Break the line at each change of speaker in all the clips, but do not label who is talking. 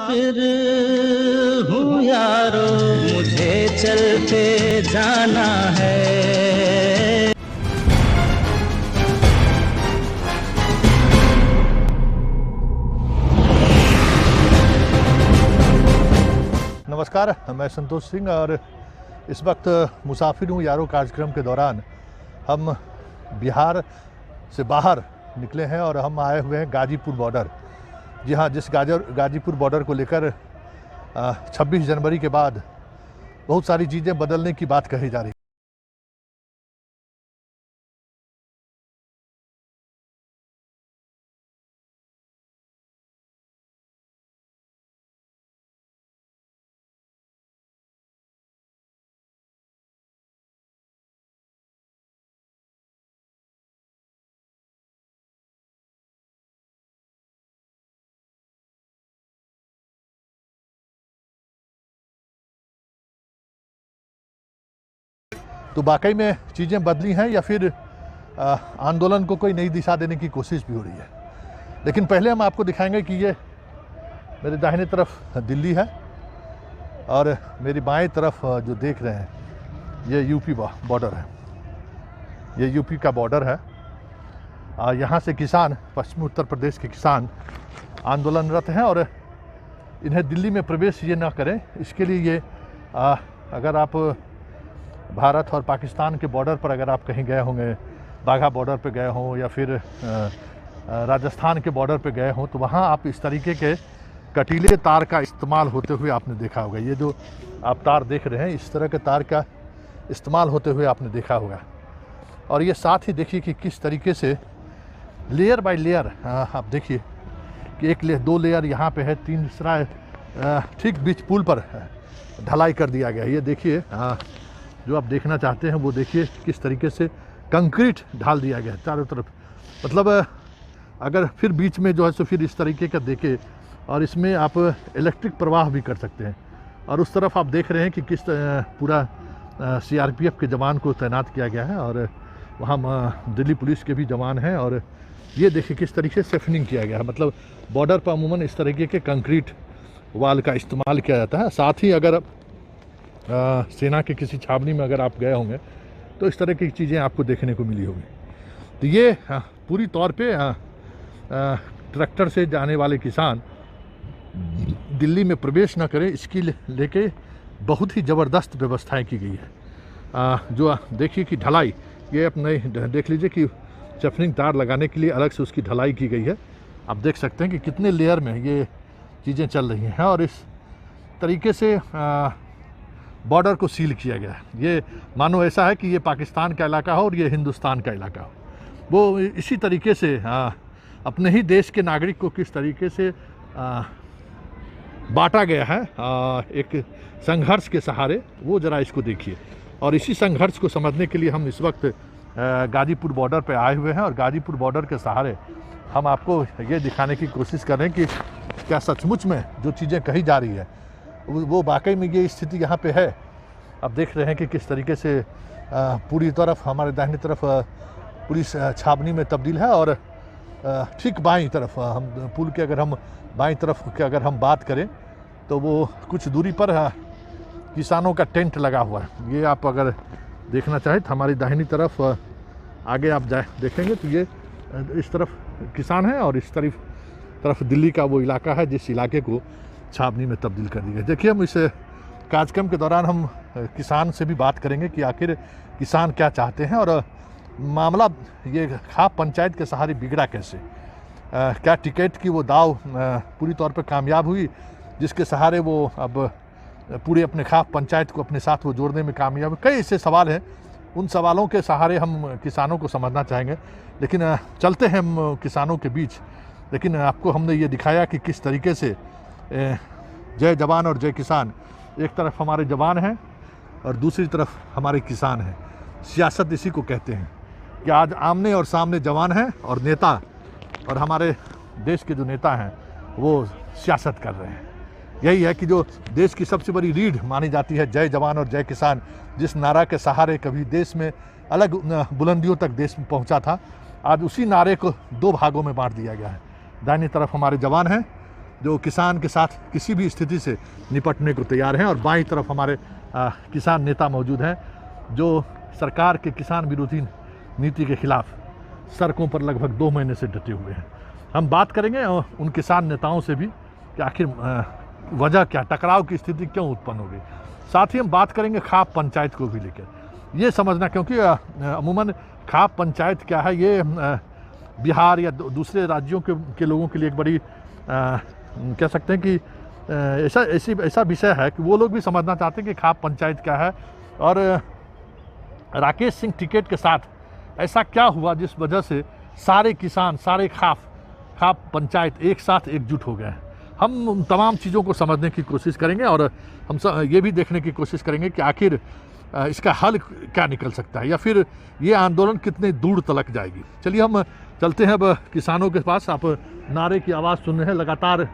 मुसाफिर हूँ यारो, मुझे चलते जाना है।
नमस्कार, मैं संतोष सिंह और इस वक्त मुसाफिर हूँ यारो कार्यक्रम के दौरान हम बिहार से बाहर निकले हैं और हम आए हुए हैं गाजीपुर बॉर्डर। जी हाँ, जिस गाजीपुर बॉर्डर को लेकर 26 जनवरी के बाद बहुत सारी चीज़ें बदलने की बात कही जा रही है। तो वाकई में चीज़ें बदली हैं या फिर आंदोलन को कोई नई दिशा देने की कोशिश भी हो रही है। लेकिन पहले हम आपको दिखाएंगे कि ये मेरे दाहिने तरफ दिल्ली है और मेरी बाएं तरफ जो देख रहे हैं ये यूपी बॉर्डर है। ये यूपी का बॉर्डर है। यहाँ से किसान, पश्चिमी उत्तर प्रदेश के किसान आंदोलनरत हैं और इन्हें दिल्ली में प्रवेश ये ना करें, इसके लिए ये अगर आप भारत और पाकिस्तान के बॉर्डर पर अगर आप कहीं गए होंगे, बाघा बॉर्डर पे गए हों या फिर राजस्थान के बॉर्डर पे गए हों, तो वहाँ आप इस तरीके के कटीले तार का इस्तेमाल होते हुए आपने देखा होगा। ये जो आप तार देख रहे हैं, इस तरह के तार का इस्तेमाल होते हुए आपने देखा होगा। और ये साथ ही देखिए कि किस तरीके से लेयर बाय लेयर आप देखिए कि एक लेयर, दो लेयर यहाँ पे है, तीसरा ठीक बीच पुल पर ढलाई कर दिया गया। ये देखिए जो आप देखना चाहते हैं वो देखिए किस तरीके से कंक्रीट ढाल दिया गया है चारों तरफ। मतलब अगर फिर बीच में जो है सो फिर इस तरीके का देखे और इसमें आप इलेक्ट्रिक प्रवाह भी कर सकते हैं। और उस तरफ आप देख रहे हैं कि किस पूरा सीआरपीएफ के जवान को तैनात किया गया है और वहाँ दिल्ली पुलिस के भी जवान हैं। और ये देखिए किस तरीके से सेफनिंग किया गया है। मतलब बॉर्डर पर अमूमन इस तरीके के कंक्रीट वाल का इस्तेमाल किया जाता है। साथ ही अगर सेना के किसी छावनी में अगर आप गए होंगे तो इस तरह की चीज़ें आपको देखने को मिली होगी। तो ये पूरी तौर पे ट्रैक्टर से जाने वाले किसान दिल्ली में प्रवेश न करें, इसकी लेके बहुत ही ज़बरदस्त व्यवस्थाएं की गई है। जो देखिए कि ढलाई, ये अपने देख लीजिए कि चफनिंग तार लगाने के लिए अलग से उसकी ढलाई की गई है। आप देख सकते हैं कि कितने लेयर में ये चीज़ें चल रही हैं और इस तरीके से बॉर्डर को सील किया गया है। ये मानो ऐसा है कि ये पाकिस्तान का इलाका हो और ये हिंदुस्तान का इलाका हो। वो इसी तरीके से अपने ही देश के नागरिक को किस तरीके से बांटा गया है एक संघर्ष के सहारे, वो ज़रा इसको देखिए। और इसी संघर्ष को समझने के लिए हम इस वक्त गाजीपुर बॉर्डर पे आए हुए हैं और गाजीपुर बॉर्डर के सहारे हम आपको ये दिखाने की कोशिश कर रहे हैं कि क्या सचमुच में जो चीज़ें कही जा रही है वो वाकई में ये स्थिति यहाँ पे है। अब देख रहे हैं कि किस तरीके से पूरी तरफ हमारे दाहिनी तरफ पुलिस छावनी में तब्दील है और ठीक बाईं तरफ हम पुल के अगर हम बाईं तरफ की अगर हम बात करें तो वो कुछ दूरी पर किसानों का टेंट लगा हुआ है। ये आप अगर देखना चाहें तो हमारी दाहिनी तरफ आगे आप देखेंगे तो ये इस तरफ किसान है और इस तरफ दिल्ली का वो इलाका है जिस इलाके को छावनी में तब्दील कर दी गई। देखिए, हम इस कार्यक्रम के दौरान हम किसान से भी बात करेंगे कि आखिर किसान क्या चाहते हैं और मामला ये खाप पंचायत के सहारे बिगड़ा कैसे। क्या टिकट की वो दाव पूरी तौर पर कामयाब हुई जिसके सहारे वो अब पूरे अपने खाप पंचायत को अपने साथ वो जोड़ने में कामयाब। कई ऐसे सवाल हैं, उन सवालों के सहारे हम किसानों को समझना चाहेंगे। लेकिन चलते हैं हम किसानों के बीच। लेकिन आपको हमने ये दिखाया कि किस तरीके से जय जवान और जय किसान, एक तरफ हमारे जवान हैं और दूसरी तरफ हमारे किसान हैं। सियासत इसी को कहते हैं कि आज आमने और सामने जवान हैं और नेता और हमारे देश के जो नेता हैं वो सियासत कर रहे हैं। यही है कि जो देश की सबसे बड़ी रीढ़ मानी जाती है, जय जवान और जय किसान, जिस नारा के सहारे कभी देश में अलग बुलंदियों तक देश में पहुंचा था, आज उसी नारे को दो भागों में बांट दिया गया है। दाहिनी तरफ हमारे जवान हैं, जो किसान के साथ किसी भी स्थिति से निपटने को तैयार हैं, और बाईं तरफ हमारे किसान नेता मौजूद हैं जो सरकार के किसान विरोधी नीति के खिलाफ सड़कों पर लगभग 2 महीने से डटे हुए हैं। हम बात करेंगे उन किसान नेताओं से भी कि आखिर वजह क्या, टकराव की स्थिति क्यों उत्पन्न हो गई। साथ ही हम बात करेंगे खाप पंचायत को भी लेकर, ये समझना, क्योंकि अमूमन खाप पंचायत क्या है, ये बिहार या दूसरे राज्यों के लोगों के लिए एक बड़ी कह सकते हैं कि ऐसा विषय है कि वो लोग भी समझना चाहते हैं कि खाप पंचायत क्या है, और राकेश सिंह टिकैत के साथ ऐसा क्या हुआ जिस वजह से सारे किसान, सारे खाप पंचायत एक साथ एकजुट हो गए हैं। हम उन तमाम चीज़ों को समझने की कोशिश करेंगे, और हम ये भी देखने की कोशिश करेंगे कि आखिर इसका हल क्या निकल सकता है, या फिर ये आंदोलन कितने दूर तलक जाएगी। चलिए हम चलते हैं अब किसानों के पास। आप नारे की आवाज़ सुन रहे हैं, लगातार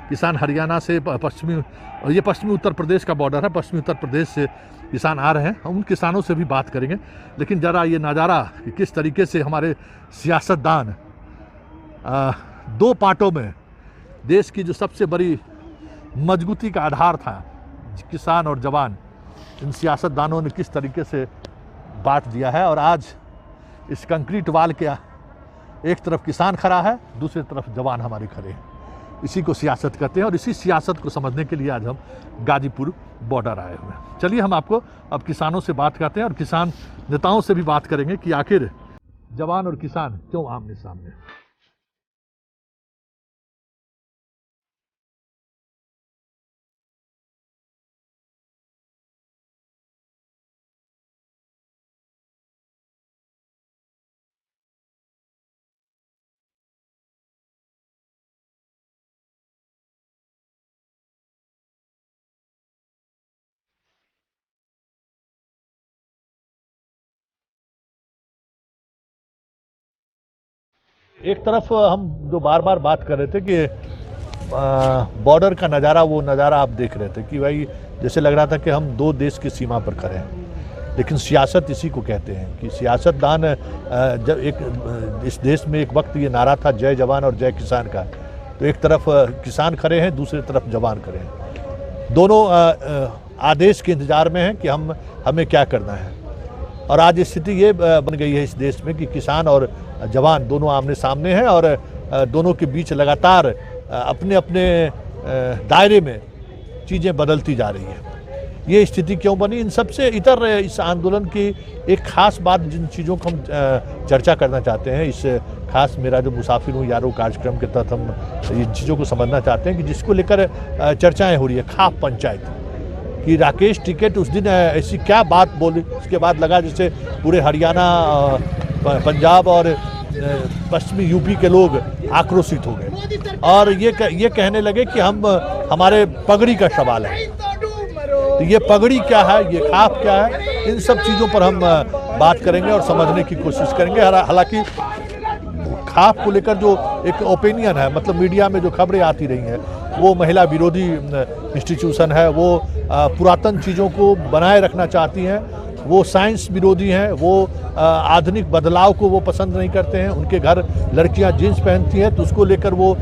किसान हरियाणा से ये पश्चिमी उत्तर प्रदेश का बॉर्डर है, पश्चिमी उत्तर प्रदेश से किसान आ रहे हैं। हम उन किसानों से भी बात करेंगे, लेकिन ज़रा ये नज़ारा कि किस तरीके से हमारे सियासतदान 2 पार्टों में देश की जो सबसे बड़ी मजबूती का आधार था, किसान और जवान, इन सियासतदानों ने किस तरीके से बांट दिया है। और आज इस कंक्रीट वाल के एक तरफ किसान खड़ा है, दूसरी तरफ जवान हमारे खड़े हैं। इसी को सियासत कहते हैं, और इसी सियासत को समझने के लिए आज हम गाजीपुर बॉर्डर आए हुए हैं। चलिए हम आपको अब किसानों से बात करते हैं, और किसान नेताओं से भी बात करेंगे कि आखिर जवान और किसान क्यों आमने सामने। एक तरफ हम जो बार बार बात कर रहे थे कि बॉर्डर का नज़ारा, वो नज़ारा आप देख रहे थे कि भाई जैसे लग रहा था कि हम 2 देश की सीमा पर खड़े हैं। लेकिन सियासत इसी को कहते हैं कि सियासतदान, जब इस देश में एक वक्त ये नारा था जय जवान और जय किसान का, तो एक तरफ किसान खड़े हैं, दूसरी तरफ जवान खड़े हैं। दोनों आदेश के इंतज़ार में हैं कि हमें क्या करना है। और आज स्थिति ये बन गई है इस देश में कि किसान और जवान दोनों आमने सामने हैं, और दोनों के बीच लगातार अपने अपने दायरे में चीज़ें बदलती जा रही हैं। ये स्थिति क्यों बनी, इन सबसे इतर इस आंदोलन की एक ख़ास बात, जिन चीज़ों को हम चर्चा करना चाहते हैं, इस खास मेरा जो मुसाफिर हूँ यारो कार्यक्रम के तहत हम इन चीज़ों को समझना चाहते हैं कि जिसको लेकर चर्चाएँ हो रही है, खाप पंचायत कि राकेश टिकैत उस दिन ऐसी क्या बात बोली, उसके बाद लगा जैसे पूरे हरियाणा, पंजाब और पश्चिमी यूपी के लोग आक्रोशित हो गए, और ये कहने लगे कि हमारे पगड़ी का सवाल है। तो ये पगड़ी क्या है, ये खाप क्या है, इन सब चीज़ों पर हम बात करेंगे और समझने की कोशिश करेंगे। हालांकि खाप को लेकर जो एक ओपिनियन है, मतलब मीडिया में जो खबरें आती रही हैं, वो महिला विरोधी इंस्टीट्यूशन है, वो पुरातन चीज़ों को बनाए रखना चाहती हैं, वो साइंस विरोधी हैं, वो आधुनिक बदलाव को वो पसंद नहीं करते हैं। उनके घर लड़कियां जीन्स पहनती हैं तो उसको लेकर वो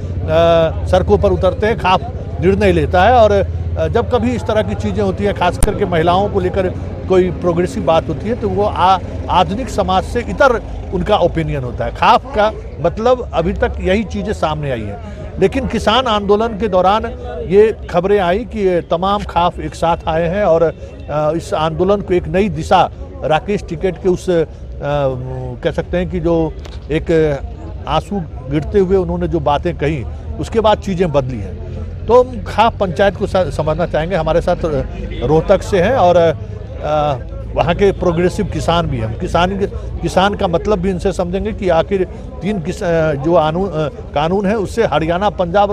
सड़कों पर उतरते हैं, खाप निर्णय लेता है। और जब कभी इस तरह की चीज़ें होती हैं, खास करके महिलाओं को लेकर कोई प्रोग्रेसिव बात होती है, तो वो आधुनिक समाज से इतर उनका ओपिनियन होता है। खाप का मतलब अभी तक यही चीज़ें सामने आई हैं। लेकिन किसान आंदोलन के दौरान ये खबरें आई कि तमाम खाप एक साथ आए हैं, और इस आंदोलन को एक नई दिशा राकेश टिकैत के उस कह सकते हैं कि जो एक आंसू गिरते हुए उन्होंने जो बातें कही, उसके बाद चीज़ें बदली हैं। तो हम खाप पंचायत को समझना चाहेंगे। हमारे साथ रोहतक से हैं, और वहाँ के प्रोग्रेसिव किसान भी हैं। किसान का मतलब भी इनसे समझेंगे कि आखिर 3 जो कानून है उससे हरियाणा, पंजाब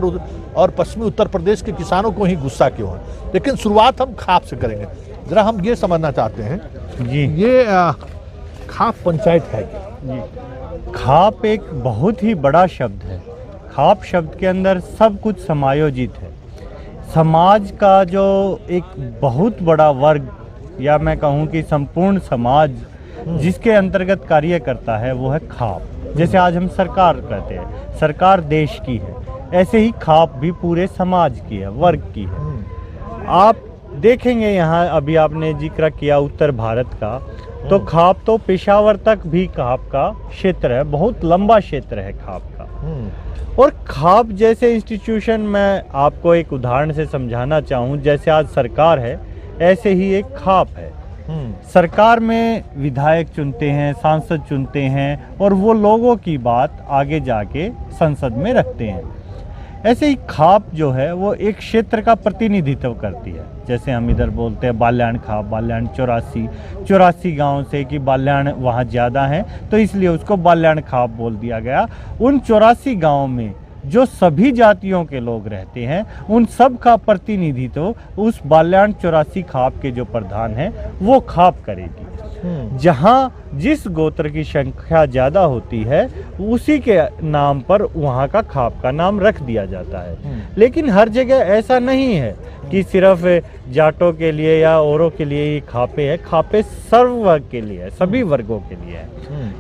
और पश्चिमी उत्तर प्रदेश के किसानों को ही गुस्सा क्यों है। लेकिन शुरुआत हम खाप से करेंगे। ज़रा हम ये समझना चाहते हैं जी, ये खाप पंचायत है जी।
खाप एक बहुत ही बड़ा शब्द है। खाप शब्द के अंदर सब कुछ समायोजित है। समाज का जो एक बहुत बड़ा वर्ग, या मैं कहूँ कि संपूर्ण समाज जिसके अंतर्गत कार्य करता है, वो है खाप। जैसे आज हम सरकार कहते हैं, सरकार देश की है, ऐसे ही खाप भी पूरे समाज की है, वर्ग की है। आप देखेंगे यहाँ अभी आपने जिक्र किया उत्तर भारत का, तो खाप तो पेशावर तक भी खाप का क्षेत्र है, बहुत लंबा क्षेत्र है खाप का। और खाप जैसे इंस्टीट्यूशन, मैं आपको एक उदाहरण से समझाना चाहूँ, जैसे आज सरकार है ऐसे ही एक खाप है। सरकार में विधायक चुनते हैं, सांसद चुनते हैं और वो लोगों की बात आगे जाके संसद में रखते हैं। ऐसे ही खाप जो है वो एक क्षेत्र का प्रतिनिधित्व करती है। जैसे हम इधर बोलते हैं बाल्याण खाप, बाल्याण 84 गाँव से कि बाल्याण वहाँ ज़्यादा हैं तो इसलिए उसको बाल्याण खाप बोल दिया गया। उन 84 गाँव में जो सभी जातियों के लोग रहते हैं उन सब का प्रतिनिधित्व उस बाल्याण 84 खाप के जो प्रधान हैं वो खाप करेगी। जहाँ जिस गोत्र की संख्या ज़्यादा होती है उसी के नाम पर वहाँ का खाप का नाम रख दिया जाता है। लेकिन हर जगह ऐसा नहीं है कि सिर्फ जाटों के लिए या औरों के लिए ही खापे है। खापे सर्व वर्ग के लिए है, सभी वर्गों के लिए है।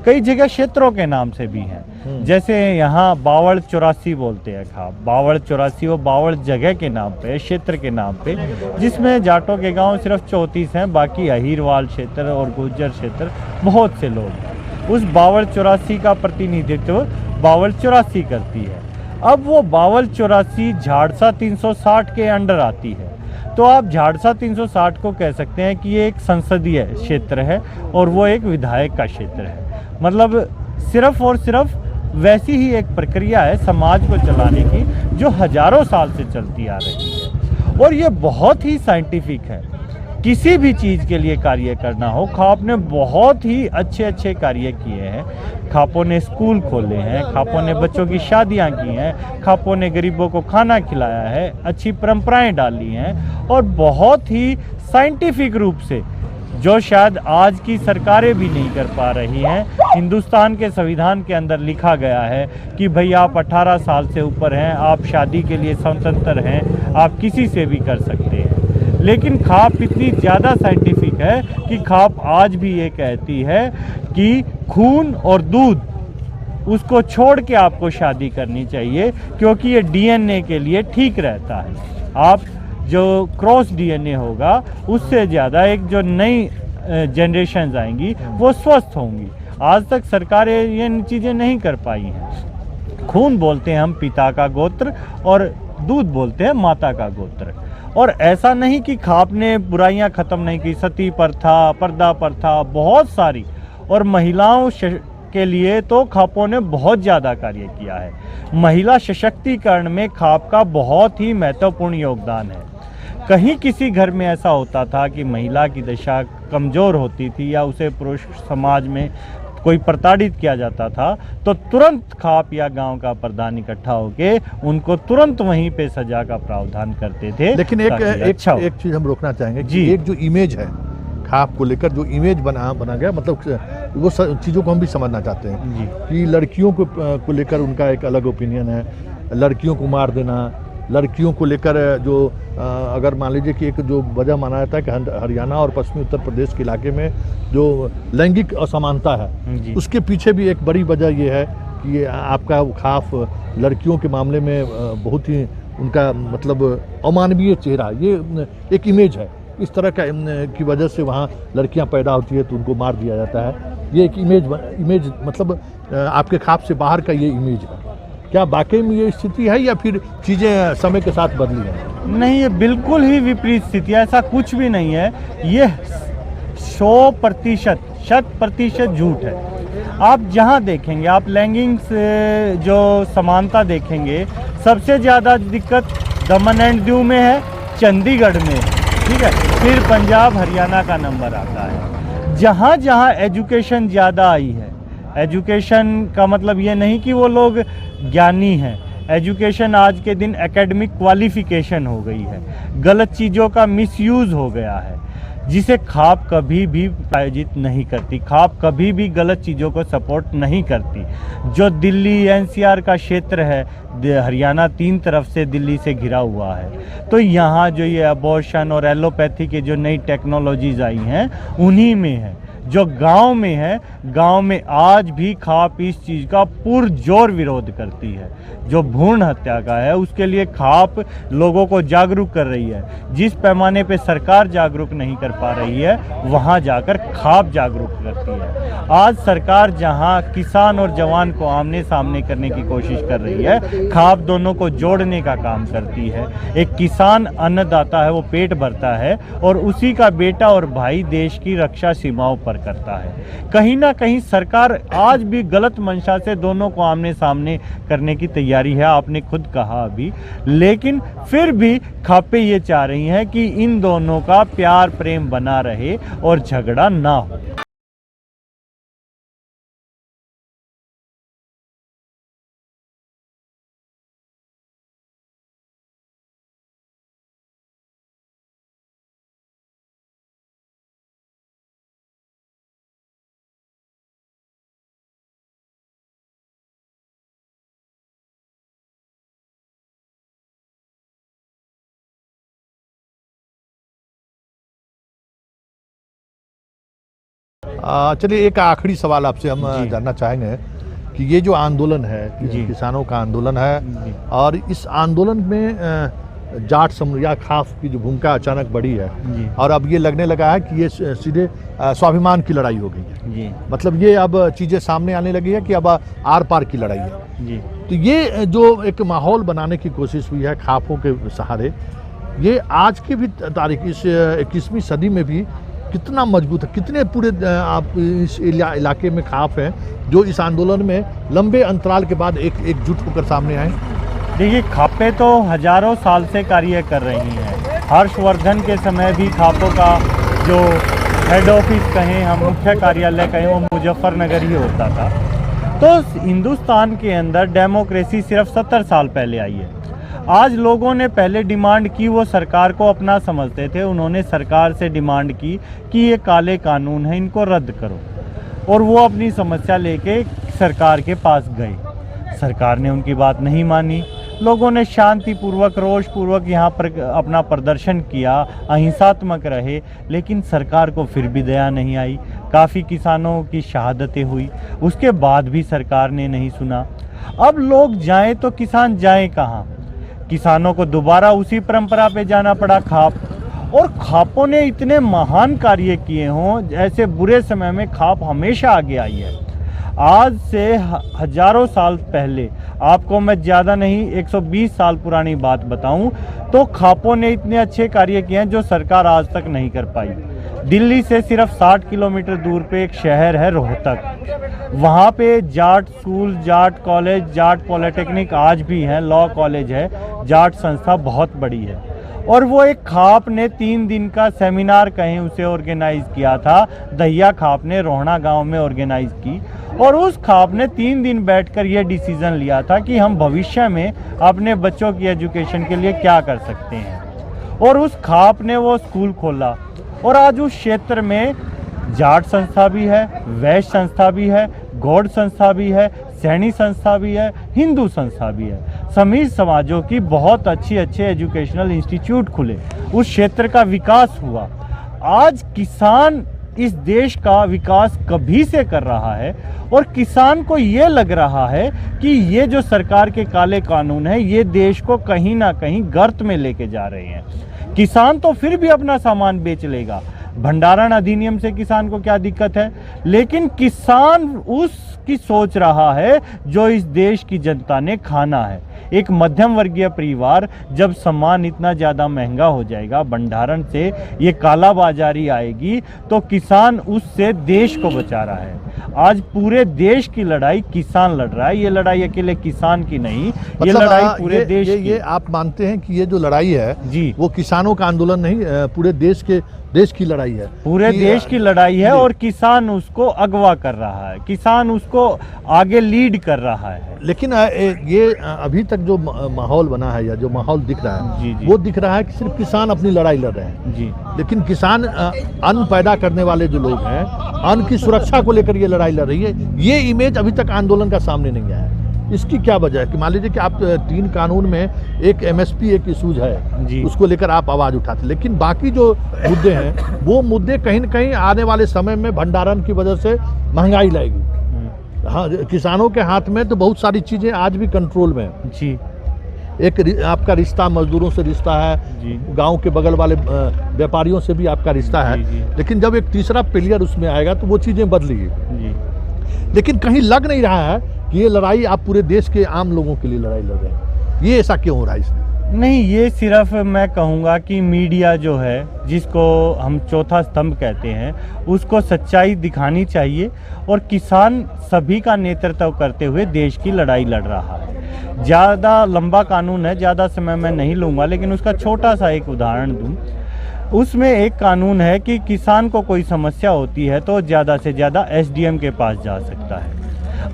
कई जगह क्षेत्रों के नाम से भी हैं, जैसे यहाँ बावड़ 84 बोलते हैं खाप। बावड़ 84 वो बावड़ जगह के नाम पे, क्षेत्र के नाम पे, जिसमें जाटों के गांव सिर्फ 34 हैं, बाकी अहीरवाल क्षेत्र और गुर्जर क्षेत्र बहुत से लोग हैं। उस बावड़ 84 का प्रतिनिधित्व बावड़ 84 करती है। अब वो बावड़ 84 झाड़सा 360 के अंडर आती है, तो आप झाड़सा 360 को कह सकते हैं कि ये एक संसदीय क्षेत्र है और वो एक विधायक का क्षेत्र है। मतलब सिर्फ और सिर्फ वैसी ही एक प्रक्रिया है समाज को चलाने की जो हजारों साल से चलती आ रही है और ये बहुत ही साइंटिफिक है। किसी भी चीज़ के लिए कार्य करना हो, खाप ने बहुत ही अच्छे अच्छे कार्य किए हैं। खापों ने स्कूल खोले हैं, खापों ने बच्चों की शादियां की हैं, खापों ने गरीबों को खाना खिलाया है, अच्छी परंपराएं डाली हैं और बहुत ही साइंटिफिक रूप से, जो शायद आज की सरकारें भी नहीं कर पा रही हैं। हिंदुस्तान के संविधान के अंदर लिखा गया है कि भाई आप 18 साल से ऊपर हैं, आप शादी के लिए स्वतंत्र हैं, आप किसी से भी कर सकते हैं। लेकिन खाप इतनी ज़्यादा साइंटिफिक है कि खाप आज भी ये कहती है कि खून और दूध उसको छोड़ के आपको शादी करनी चाहिए, क्योंकि ये डीएनए के लिए ठीक रहता है। आप जो क्रॉस डीएनए होगा उससे ज़्यादा एक जो नई जनरेशन आएंगी वो स्वस्थ होंगी। आज तक सरकारें ये चीज़ें नहीं कर पाई हैं। खून बोलते हैं हम पिता का गोत्र और दूध बोलते हैं माता का गोत्र। और ऐसा नहीं कि खाप ने बुराइयां ख़त्म नहीं की, सती प्रथा, पर्दा प्रथा बहुत सारी, और महिलाओं के लिए तो खापों ने बहुत ज़्यादा कार्य किया है। महिला सशक्तिकरण में खाप का बहुत ही महत्वपूर्ण योगदान है। कहीं किसी घर में ऐसा होता था कि महिला की दशा कमज़ोर होती थी या उसे पुरुष समाज में कोई प्रताड़ित किया जाता था, तो तुरंत खाप या गांव का प्रधान इकट्ठा होके उनको तुरंत वहीं पे सजा का प्रावधान करते थे।
लेकिन एक चीज़ हम रोकना चाहेंगे कि एक जो इमेज है खाप को लेकर, जो इमेज बना गया, मतलब वो चीज़ों को हम भी समझना चाहते हैं कि लड़कियों को लेकर उनका एक अलग ओपिनियन है। लड़कियों को मार देना, लड़कियों को लेकर जो अगर मान लीजिए कि एक जो वजह माना जाता है कि हरियाणा और पश्चिमी उत्तर प्रदेश के इलाके में जो लैंगिक असमानता है, उसके पीछे भी एक बड़ी वजह ये है कि आपका खाप लड़कियों के मामले में बहुत ही उनका मतलब अमानवीय चेहरा, ये एक इमेज है। इस तरह का की वजह से वहाँ लड़कियाँ पैदा होती है तो उनको मार दिया जाता है। ये एक इमेज मतलब आपके खाप से बाहर का ये इमेज है। क्या वाकई में ये स्थिति है या फिर चीज़ें समय के साथ बदली हैं?
नहीं, ये बिल्कुल ही विपरीत स्थिति है, ऐसा कुछ भी नहीं है। ये 100% झूठ है। आप जहाँ देखेंगे, आप लैंगिक जो समानता देखेंगे, सबसे ज़्यादा दिक्कत दमन एंड दीव में है, चंडीगढ़ में, ठीक है, फिर पंजाब हरियाणा का नंबर आता है। जहाँ जहाँ एजुकेशन ज़्यादा आई है, एजुकेशन का मतलब ये नहीं कि वो लोग ज्ञानी हैं, एजुकेशन आज के दिन एकेडमिक क्वालिफिकेशन हो गई है, गलत चीज़ों का मिसयूज़ हो गया है, जिसे खाप कभी भी प्रायोजित नहीं करती। खाप कभी भी गलत चीज़ों को सपोर्ट नहीं करती। जो दिल्ली एनसीआर का क्षेत्र है, हरियाणा 3 तरफ से दिल्ली से घिरा हुआ है, तो यहाँ जो ये अबॉर्शन और एलोपैथी के जो नई टेक्नोलॉजीज़ आई हैं उन्हीं में है। जो गांव में है, गांव में आज भी खाप इस चीज़ का पुरजोर विरोध करती है। जो भ्रूण हत्या का है उसके लिए खाप लोगों को जागरूक कर रही है। जिस पैमाने पे सरकार जागरूक नहीं कर पा रही है, वहां जाकर खाप जागरूक करती है। आज सरकार जहां किसान और जवान को आमने सामने करने की कोशिश कर रही है, खाप दोनों को जोड़ने का काम करती है। एक किसान अन्नदाता है, वो पेट भरता है और उसी का बेटा और भाई देश की रक्षा सीमाओं पर करता है। कहीं ना कहीं सरकार आज भी गलत मंशा से दोनों को आमने सामने करने की तैयारी है, आपने खुद कहा अभी। लेकिन फिर भी खापे ये चाह रही हैं कि इन दोनों का प्यार प्रेम बना रहे और झगड़ा ना हो।
चलिए, एक आखिरी सवाल आपसे हम
जी।
जानना चाहेंगे कि ये जो आंदोलन है,
जी।
किसानों का आंदोलन है,
जी।
और इस आंदोलन में जाट समूह या खास की जो भूमिका अचानक बढ़ी है,
जी।
और अब ये लगने लगा है कि ये सीधे स्वाभिमान की लड़ाई हो गई है।
जी
मतलब ये अब चीज़ें सामने आने लगी है कि अब आर पार की लड़ाई है।
जी
तो ये जो एक माहौल बनाने की कोशिश हुई है खापों के सहारे, ये आज की भी तारीख, इस 21वीं सदी में भी कितना मजबूत है? कितने पूरे आप इस इलाके में खाप हैं जो इस आंदोलन में लंबे अंतराल के बाद एकजुट होकर सामने आए?
देखिए, खापे तो हजारों साल से कार्य कर रही हैं। हर्षवर्धन के समय भी खापों का जो हेड ऑफिस कहें, हम मुख्य कार्यालय कहें, वो मुजफ्फरनगर ही होता था। तो हिंदुस्तान के अंदर डेमोक्रेसी सिर्फ 70 साल पहले आई है। आज लोगों ने पहले डिमांड की, वो सरकार को अपना समझते थे, उन्होंने सरकार से डिमांड की कि ये काले कानून हैं, इनको रद्द करो। और वो अपनी समस्या लेके सरकार के पास गए। सरकार ने उनकी बात नहीं मानी। लोगों ने शांतिपूर्वक, रोषपूर्वक यहाँ पर अपना प्रदर्शन किया, अहिंसात्मक रहे, लेकिन सरकार को फिर भी दया नहीं आई। काफ़ी किसानों की शहादतें हुई, उसके बाद भी सरकार ने नहीं सुना। अब लोग जाएं तो किसान जाएं कहाँ? किसानों को दोबारा उसी परंपरा पे जाना पड़ा, खाप। और खापों ने इतने महान कार्य किए हों, ऐसे बुरे समय में खाप हमेशा आगे आई है। आज से हजारों साल पहले, आपको मैं ज़्यादा नहीं 120 साल पुरानी बात बताऊं, तो खापों ने इतने अच्छे कार्य किए हैं जो सरकार आज तक नहीं कर पाई। दिल्ली से सिर्फ 60 किलोमीटर दूर पे एक शहर है रोहतक। वहाँ पे Jat school, Jat college, Jat polytechnic आज भी हैं, लॉ कॉलेज है, जाट संस्था बहुत बड़ी है। और वो एक खाप ने 3 दिन का सेमिनार कहें उसे ऑर्गेनाइज किया था। दहिया खाप ने रोहना गांव में ऑर्गेनाइज की, और उस खाप ने 3 दिन बैठकर यह डिसीजन लिया था कि हम भविष्य में अपने बच्चों की एजुकेशन के लिए क्या कर सकते हैं। और उस खाप ने वो स्कूल खोला, और आज उस क्षेत्र में जाट संस्था भी है, वैश्य संस्था भी है, गौड़ संस्था भी है, सैनी संस्था भी है, हिंदू संस्था भी है। सभी समाजों की बहुत अच्छे एजुकेशनल इंस्टीट्यूट खुले, उस क्षेत्र का विकास हुआ। आज किसान इस देश का विकास कभी से कर रहा है, और किसान को ये लग रहा है कि ये जो सरकार के काले कानून है, ये देश को कहीं ना कहीं गर्त में लेके जा रहे हैं। किसान तो फिर भी अपना सामान बेच लेगा, भंडारण अधिनियम से किसान को क्या दिक्कत है, लेकिन किसान उसकी सोच रहा है जो इस देश की जनता ने खाना है। एक मध्यम वर्गीय परिवार, जब सामान इतना ज़्यादा महंगा हो जाएगा, भंडारण से ये कालाबाजारी आएगी, तो किसान उससे देश को बचा रहा है। आज पूरे देश की लड़ाई किसान लड़ रहा है, ये लड़ाई अकेले किसान की नहीं, ये लड़ाई पूरे देश की।
ये आप मानते हैं कि ये जो लड़ाई है
जी,
वो किसानों का आंदोलन नहीं, पूरे देश की लड़ाई है,
पूरे देश की लड़ाई है, और किसान उसको अगवा कर रहा है, किसान उसको आगे लीड कर रहा है।
लेकिन ये अभी तक जो माहौल बना है या जो माहौल दिख रहा है,
जी, जी।
वो दिख रहा है कि सिर्फ किसान अपनी लड़ाई लड़ रहे हैं।
जी,
लेकिन किसान अन्न पैदा करने वाले जो लोग हैं, अन्न की सुरक्षा को लेकर ये लड़ाई लड़ रही है, ये इमेज अभी तक आंदोलन का सामने नहीं आया है। इसकी क्या वजह है कि मान लीजिए कि आप 3 कानून में एक एमएसपी एक इशूज है
जी।
उसको लेकर आप आवाज़ उठाते, लेकिन बाकी जो मुद्दे हैं वो मुद्दे कहीं न कहीं आने वाले समय में भंडारण की वजह से महंगाई लाएगी। हाँ, किसानों के हाथ में तो बहुत सारी चीज़ें आज भी कंट्रोल में है।
जी
एक आपका रिश्ता मजदूरों से रिश्ता है,
जी
गांव के बगल वाले व्यापारियों से भी आपका रिश्ता है,
जी, जी।
लेकिन जब एक तीसरा प्लेयर उसमें आएगा तो वो चीज़ें बदलेगी।
जी
लेकिन कहीं लग नहीं रहा है कि ये लड़ाई आप पूरे देश के आम लोगों के लिए लड़ाई लड़ रहे हैं। ये ऐसा क्यों हो रहा है इसमें?
नहीं, ये सिर्फ मैं कहूँगा कि मीडिया जो है, जिसको हम चौथा स्तंभ कहते हैं, उसको सच्चाई दिखानी चाहिए और किसान सभी का नेतृत्व करते हुए देश की लड़ाई लड़ रहा है। ज़्यादा लंबा कानून है, ज़्यादा समय मैं नहीं लूँगा, लेकिन उसका छोटा सा एक उदाहरण दूँ। उसमें एक कानून है कि किसान को कोई समस्या होती है तो ज़्यादा से ज़्यादा एसडीएम के पास जा सकता है।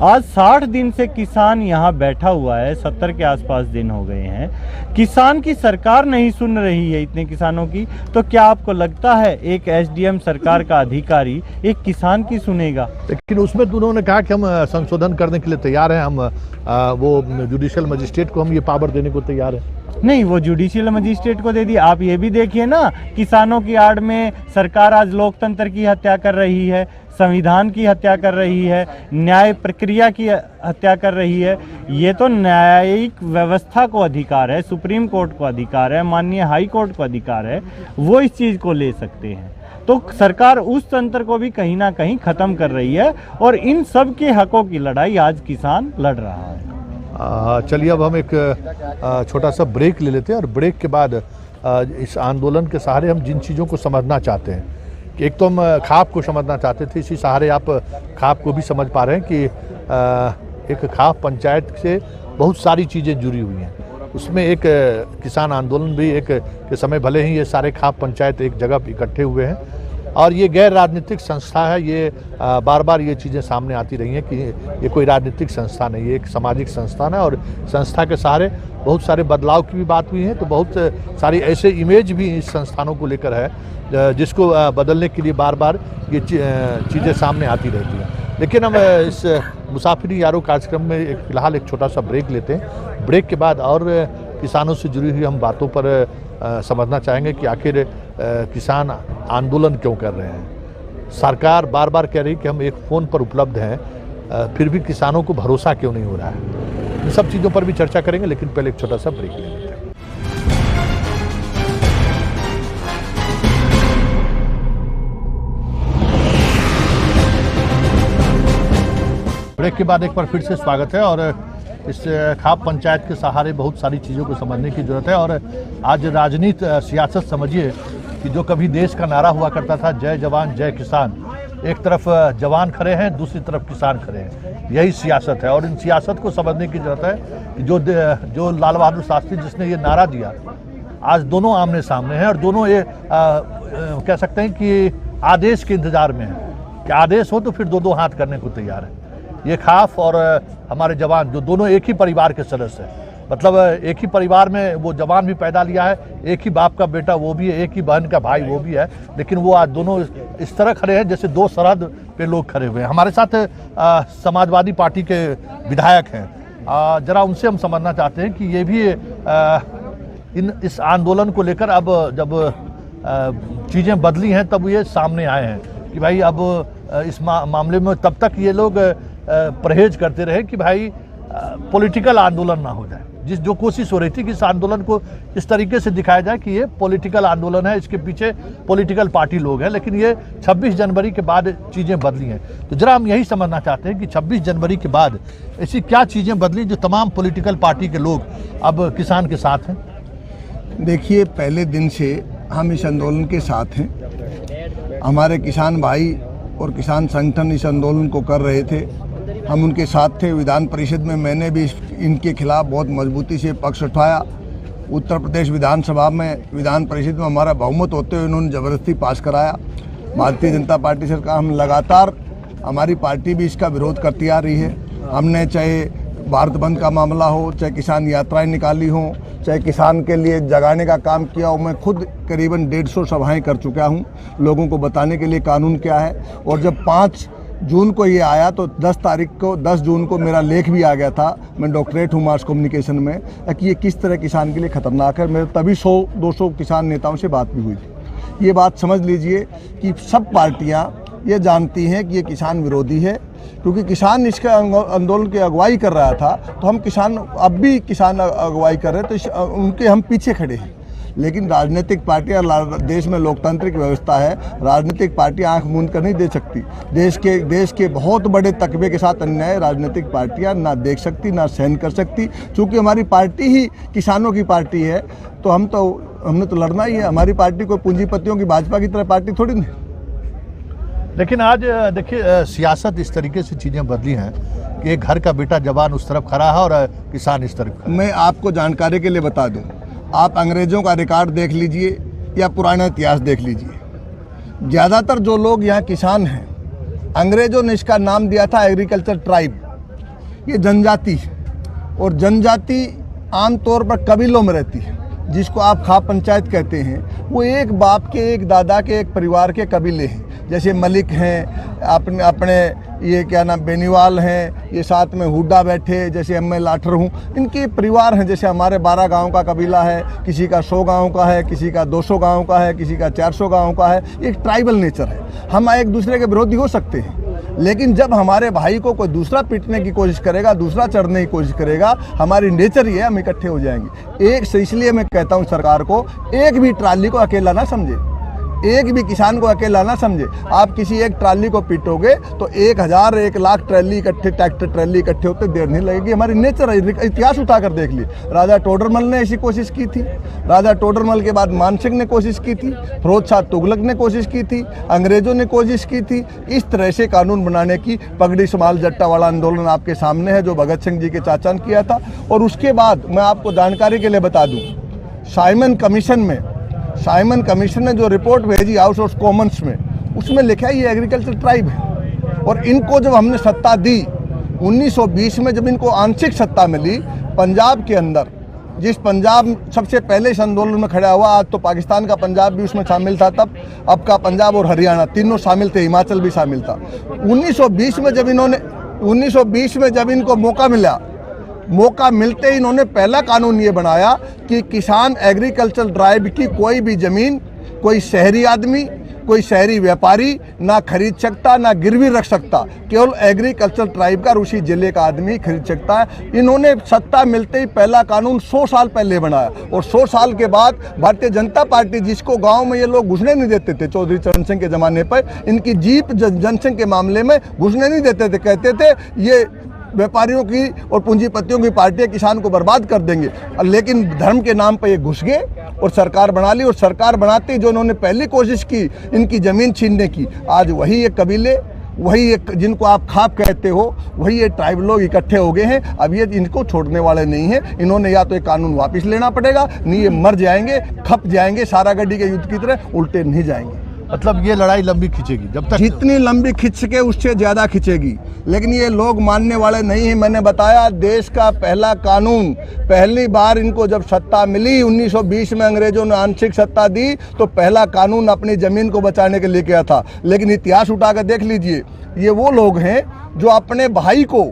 आज 60 दिन से किसान यहाँ बैठा हुआ है, 70 के आसपास दिन हो गए हैं। किसान की सरकार नहीं सुन रही है इतने किसानों की, तो क्या आपको लगता है एक एसडीएम सरकार का अधिकारी एक किसान की सुनेगा?
लेकिन उसमें तो उन्होंने कहा कि हम संशोधन करने के लिए तैयार हैं, हम वो जुडिशियल मजिस्ट्रेट को हम ये पावर देने को तैयार हैं।
नहीं, वो जुडिशियल मजिस्ट्रेट को दे दी। आप ये भी देखिए ना, किसानों की आड़ में सरकार आज लोकतंत्र की हत्या कर रही है, संविधान की हत्या कर रही है, न्याय प्रक्रिया की हत्या कर रही है। ये तो न्यायिक व्यवस्था को अधिकार है, सुप्रीम कोर्ट को अधिकार है, माननीय हाई कोर्ट को अधिकार है, वो इस चीज़ को ले सकते हैं। तो सरकार उस तंत्र को भी कहीं ना कहीं ख़त्म कर रही है और इन सब के हकों की लड़ाई आज किसान लड़ रहा है।
चलिए अब हम एक छोटा सा ब्रेक ले लेते हैं और ब्रेक के बाद इस आंदोलन के सहारे हम जिन चीज़ों को समझना चाहते हैं कि एक तो हम खाप को समझना चाहते थे, इसी सहारे आप खाप को भी समझ पा रहे हैं कि एक खाप पंचायत से बहुत सारी चीज़ें जुड़ी हुई हैं। उसमें एक किसान आंदोलन भी एक के समय भले ही ये सारे खाप पंचायत एक जगह इकट्ठे हुए हैं और ये गैर राजनीतिक संस्था है। ये बार बार ये चीज़ें सामने आती रही हैं कि ये कोई राजनीतिक संस्था नहीं, ये एक सामाजिक संस्थान है और संस्था के सहारे बहुत सारे बदलाव की भी बात हुई है। तो बहुत सारी ऐसे इमेज भी इस संस्थानों को लेकर है जिसको बदलने के लिए बार बार ये चीज़ें सामने आती रहती हैं। लेकिन हम इस मुसाफिरी यारो कार्यक्रम में फ़िलहाल एक छोटा सा ब्रेक लेते हैं। ब्रेक के बाद और किसानों से जुड़ी हुई हम बातों पर समझना चाहेंगे कि आखिर किसान आंदोलन क्यों कर रहे हैं। सरकार बार बार कह रही कि हम एक फ़ोन पर उपलब्ध हैं, फिर भी किसानों को भरोसा क्यों नहीं हो रहा है। इन सब चीज़ों पर भी चर्चा करेंगे, लेकिन पहले एक छोटा सा ब्रेक ले लेते हैं। ब्रेक के बाद एक बार फिर से स्वागत है और इस खाप पंचायत के सहारे बहुत सारी चीज़ों को समझने की ज़रूरत है। और आज राजनीति सियासत समझिए कि जो कभी देश का नारा हुआ करता था, जय जवान जय किसान, एक तरफ जवान खड़े हैं, दूसरी तरफ किसान खड़े हैं, यही सियासत है। और इन सियासत को समझने की ज़रूरत है कि जो लाल बहादुर शास्त्री जिसने ये नारा दिया, आज दोनों आमने सामने हैं और दोनों ये कह सकते हैं कि आदेश के इंतज़ार में हैं कि आदेश हो तो फिर दो हाथ करने को तैयार है। ये खाफ और हमारे जवान जो दोनों एक ही परिवार के सदस्य हैं, मतलब एक ही परिवार में वो जवान भी पैदा लिया है, एक ही बाप का बेटा वो भी है, एक ही बहन का भाई वो भी है, लेकिन वो आज दोनों इस तरह खड़े हैं जैसे दो सरहद पे लोग खड़े हुए हैं। हमारे साथ समाजवादी पार्टी के विधायक हैं, जरा उनसे हम समझना चाहते हैं कि ये भी इस आंदोलन को लेकर अब जब चीज़ें बदली हैं तब ये सामने आए हैं कि भाई अब इस मामले में तब तक ये लोग परहेज करते रहे कि भाई पॉलिटिकल आंदोलन ना हो जाए। जो कोशिश हो रही थी कि इस आंदोलन को इस तरीके से दिखाया जाए कि ये पॉलिटिकल आंदोलन है, इसके पीछे पॉलिटिकल पार्टी लोग हैं, लेकिन ये 26 जनवरी के बाद चीज़ें बदली हैं। तो जरा हम यही समझना चाहते हैं कि 26 जनवरी के बाद ऐसी क्या चीज़ें बदली जो तमाम पॉलिटिकल पार्टी के लोग अब किसान के साथ हैं।
देखिए, पहले दिन से हम इस आंदोलन के साथ हैं। हमारे किसान भाई और किसान संगठन इस आंदोलन को कर रहे थे, हम उनके साथ थे। विधान परिषद में मैंने भी इनके खिलाफ बहुत मजबूती से पक्ष उठाया। उत्तर प्रदेश विधानसभा में विधान परिषद में हमारा बहुमत होते हुए उन्होंने ज़बरदस्ती पास कराया। भारतीय जनता पार्टी सरकार, हम लगातार, हमारी पार्टी भी इसका विरोध करती आ रही है। हमने चाहे भारत बंद का मामला हो, चाहे किसान यात्राएं निकाली हों, चाहे किसान के लिए जगाने का काम किया हो। मैं खुद करीबन 150 सभाएं कर चुका हूं लोगों को बताने के लिए कानून क्या है। और जब 5 जून को ये आया तो 10 जून को मेरा लेख भी आ गया था, मैं डॉक्टरेट हूँ मास कम्युनिकेशन में, कि ये किस तरह किसान के लिए ख़तरनाक है। मेरे तभी 100-200 किसान नेताओं से बात भी हुई थी। ये बात समझ लीजिए कि सब पार्टियाँ ये जानती हैं कि ये किसान विरोधी है, क्योंकि किसान इसका आंदोलन की अगुवाई कर रहा था, तो हम किसान अब भी किसान अगुवाई कर रहे हैं, तो उनके हम पीछे खड़े हैं। लेकिन राजनीतिक पार्टियां, देश में लोकतांत्रिक व्यवस्था है, राजनीतिक पार्टी आंख मूंद कर नहीं दे सकती। देश के बहुत बड़े तकबे के साथ अन्याय राजनीतिक पार्टियां ना देख सकती, ना सहन कर सकती। चूँकि हमारी पार्टी ही किसानों की पार्टी है, तो हमने तो लड़ना ही है। हमारी पार्टी कोई पूंजीपतियों की भाजपा की तरह पार्टी थोड़ी नहीं।
लेकिन आज देखिए सियासत इस तरीके से चीज़ें बदली हैं कि एक घर का बेटा जवान उस तरफ खड़ा है और किसान इस तरफ खड़ा है।
मैं आपको जानकारी के लिए बता दूं, आप अंग्रेज़ों का रिकॉर्ड देख लीजिए या पुराना इतिहास देख लीजिए। ज़्यादातर जो लोग यहाँ किसान हैं, अंग्रेज़ों ने इसका नाम दिया था एग्रीकल्चर ट्राइब। ये जनजाति है, और जनजाति आमतौर पर कबीलों में रहती है, जिसको आप खाप पंचायत कहते हैं। वो एक बाप के, एक दादा के, एक परिवार के कबीले हैं। जैसे मलिक हैं, अपने ये क्या नाम बेनीवाल हैं, ये साथ में हुड्डा बैठे, जैसे मैं लाठर हूँ, इनके परिवार हैं। जैसे हमारे 12 गांव का कबीला है, किसी का 100 गांव का है, किसी का 200 गांव का है, किसी का 400 गांव का है। एक ट्राइबल नेचर है। हम एक दूसरे के विरोधी हो सकते हैं, लेकिन जब हमारे भाई को कोई दूसरा पीटने की कोशिश करेगा, दूसरा चढ़ने की कोशिश करेगा, हमारी नेचर ये है, हम इकट्ठे हो जाएंगे। इसलिए मैं कहता हूँ सरकार को, एक भी ट्राली को अकेला ना समझे, एक भी किसान को अकेला ना समझे। आप किसी एक ट्राली को पीटोगे तो 1000 1 लाख ट्राली इकट्ठे, ट्रैक्टर ट्राली इकट्ठे होते देर नहीं लगेगी। हमारी नेचर है। इतिहास उठाकर देख लिए, राजा टोडरमल ने ऐसी कोशिश की थी, राजा टोडरमल के बाद मानसिंह ने कोशिश की थी, फिरोज शाह तुगलक ने कोशिश की थी, अंग्रेजों ने कोशिश की थी। इस तरह से कानून बनाने की पगड़ी संभाल जट्टा वाला आंदोलन आपके सामने है, जो भगत सिंह जी के चाचा ने किया था। और उसके बाद मैं आपको जानकारी के लिए बता दूँ, साइमन कमीशन ने जो रिपोर्ट भेजी हाउस ऑफ कॉमन्स में, उसमें लिखा है ये एग्रीकल्चर ट्राइब है। और इनको जब हमने सत्ता दी 1920 में, जब इनको आंशिक सत्ता मिली पंजाब के अंदर, जिस पंजाब सबसे पहले इस आंदोलन में खड़ा हुआ, आज तो पाकिस्तान का पंजाब भी उसमें शामिल था तब, अब का पंजाब और हरियाणा तीनों शामिल थे, हिमाचल भी शामिल था। 1920 में जब इनको मौका मिलते ही इन्होंने पहला कानून ये बनाया कि किसान एग्रीकल्चर ट्राइब की कोई भी ज़मीन कोई शहरी आदमी, कोई शहरी व्यापारी ना खरीद सकता, ना गिरवी रख सकता। केवल एग्रीकल्चर ट्राइब का, उसी जिले का आदमी खरीद सकता है। इन्होंने सत्ता मिलते ही पहला कानून 100 साल पहले बनाया, और 100 साल के बाद भारतीय जनता पार्टी, जिसको गांव में ये लोग घुसने नहीं देते थे चौधरी चरण सिंह के ज़माने पर, इनकी जीप जनसंघ के मामले में घुसने नहीं देते थे, कहते थे ये व्यापारियों की और पूंजीपतियों की पार्टियां किसान को बर्बाद कर देंगे। लेकिन धर्म के नाम पर ये घुस गए और सरकार बना ली, और सरकार बनाते ही जो इन्होंने पहली कोशिश की इनकी ज़मीन छीनने की, आज वही एक कबीले, वही एक जिनको आप खाप कहते हो, वही ये ट्राइब लोग इकट्ठे हो गए हैं। अब ये इनको छोड़ने वाले नहीं हैं। इन्होंने या तो ये कानून वापस लेना पड़ेगा, नहीं ये मर जाएंगे, खप जाएंगे, सारा गड्डी के युद्ध की तरह उल्टे नहीं जाएंगे।
मतलब ये लड़ाई लंबी खींचेगी, जब तक
जितनी लंबी खींच सके उससे ज़्यादा खींचेगी, लेकिन ये लोग मानने वाले नहीं हैं। मैंने बताया, देश का पहला कानून, पहली बार इनको जब सत्ता मिली 1920 में, अंग्रेजों ने आंशिक सत्ता दी, तो पहला कानून अपनी ज़मीन को बचाने के लिए किया था। लेकिन इतिहास उठाकर देख लीजिए, ये वो लोग हैं जो अपने भाई को,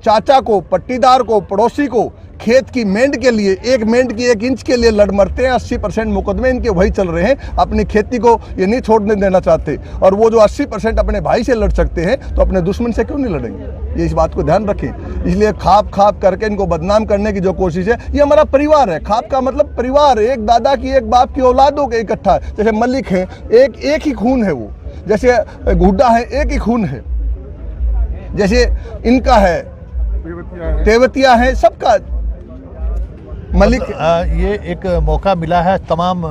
चाचा को, पट्टीदार को, पड़ोसी को खेत की मेंढ के लिए, एक मेंढ की 1 इंच के लिए लड़ मरते हैं। 80% मुकदमे इनके वही चल रहे हैं। अपनी खेती को ये नहीं छोड़ने देना चाहते, और वो जो 80% अपने भाई से लड़ सकते हैं, तो अपने दुश्मन से क्यों नहीं लड़ेंगे? ये इस बात को ध्यान रखें। इसलिए खाप करके इनको बदनाम करने की जो कोशिश है, ये हमारा परिवार है। खाप का मतलब परिवार, एक दादा की, एक बाप की औलादों के इकट्ठा। जैसे मलिक हैं, एक ही खून है वो, जैसे हुड्डा है, एक ही खून है, जैसे इनका है, तेवतिया है, सबका मलिक।
ये एक मौका मिला है तमाम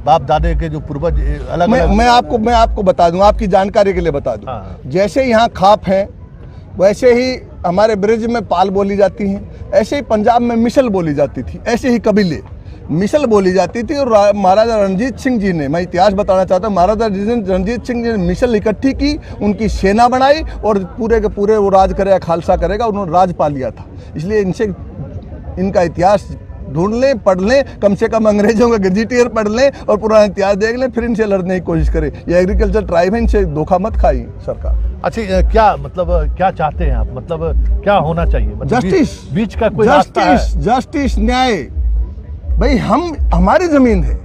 बाप दादे के जो पूर्वज अलग
मैं आपको बता दूं, आपकी जानकारी के लिए बता दूं।
हाँ।
जैसे यहाँ खाप हैं, वैसे ही हमारे ब्रिज में पाल बोली जाती हैं, ऐसे ही पंजाब में मिसल बोली जाती थी, ऐसे ही कबीले मिसल बोली जाती थी। और महाराजा रणजीत सिंह जी ने, मैं इतिहास बताना चाहता हूँ, महाराजा रणजीत सिंह जी ने मिसल इकट्ठी की, उनकी सेना बनाई, और पूरे के पूरे वो राज करेगा, खालसा करेगा, उन्होंने राज पा लिया था। इसलिए इनका इतिहास ढूंढ लें, पढ़ लें, कम से कम अंग्रेजों का गजेटियर पढ़ लें और पुराना इतिहास देख लें, फिर इनसे लड़ने की कोशिश करें। ये एग्रीकल्चर ट्राइब है, इनसे धोखा मत खाई सरकार।
अच्छा, क्या मतलब क्या चाहते हैं आप, मतलब क्या होना चाहिए? मतलब
जस्टिस,
बीच का कोई रास्ता है?
जस्टिस, न्याय। भाई हमारी जमीन है,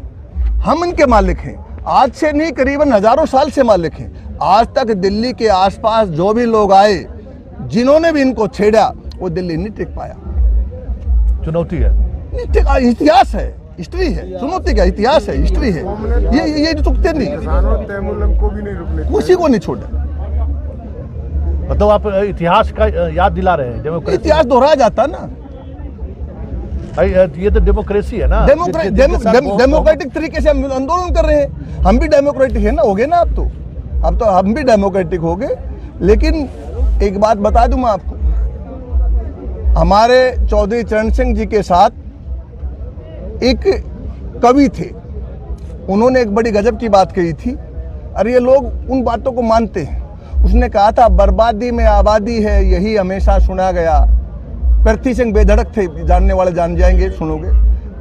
हम इनके मालिक हैं, आज से नहीं करीबन हजारों साल से मालिक हैं। आज तक दिल्ली के आसपास जो भी लोग आए, जिन्होंने भी इनको छेड़ा, वो दिल्ली नहीं टिक पाया।
चुनौती है,
इतिहास है, हिस्ट्री है, चुनौती का इतिहास है, हिस्ट्री है। ये रुकते नहीं, किसी को नहीं छोड़े।
मतलब आप इतिहास का याद दिला रहे हैं?
इतिहास दोहराया जाता ना,
ये तो डेमोक्रेसी है ना,
डेमोक्रेटिक तरीके से हम आंदोलन कर रहे हैं। हम भी डेमोक्रेटिक है ना, हो गए ना अब तो हम भी डेमोक्रेटिक हो गए। लेकिन एक बात बता दूं मैं आपको, हमारे चौधरी चरण सिंह जी के साथ एक कवि थे, उन्होंने एक बड़ी गजब की बात कही थी, और ये लोग उन बातों को मानते हैं। उसने कहा था, बर्बादी में आबादी है, यही हमेशा सुना गया। पृथ्वी सिंह बेधड़क थे, जानने वाले जान जाएंगे, सुनोगे।